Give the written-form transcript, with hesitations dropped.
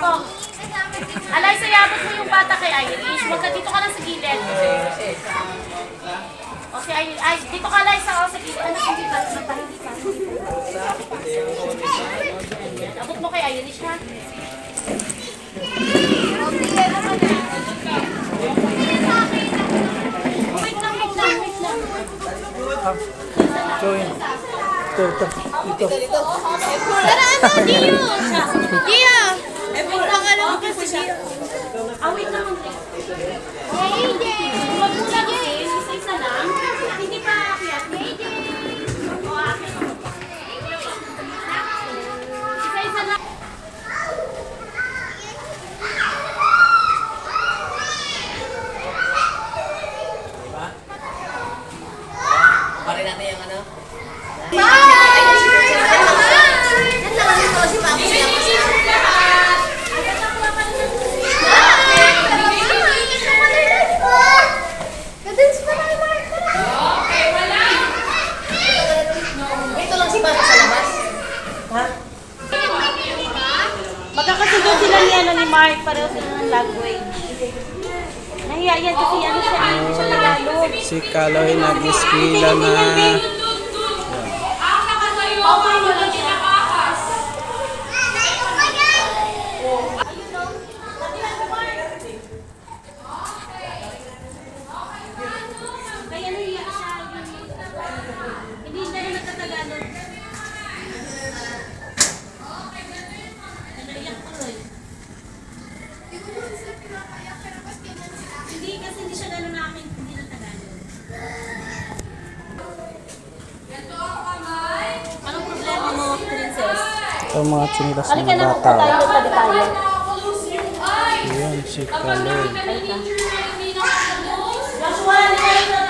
mo. Alay, sayabot mo yung bata kay Irish. Huwag ka, dito ka lang sa gilid. O si Irish, ay, dito ka lang sa gilid. Ano yung dito? Abot mo kay Irish, ha? Wait lang, wait lang, wait lang. Join. Ito. Tara, ano, Dio? Dio! Pangalan mo kasi siya. Wait lang. JJ! Huwag mo lang kasi, isa lang. Hindi pa akit. O, akit. Isa lang. Pare natin yung ano? Ito lang si Mama sa labas. Ha? Magkakasunod sila ni Mark. Pareho sila ng language. Nahiya yan kasi ano siya, hindi siya Tagalog. Si Kaloy nag-eskwela na. Kaya nahiya siya. Hindi na nagtatagalog. Naiyak ko rin. Hindi kasi hindi siya gano'n na akin, hindi na Tagalog. Anong problema mo, princess? Ito ang mga chinilas Halika ng na, bata. tayo tabi tayo. Ayan, si Kaloy. Joshua, halika na.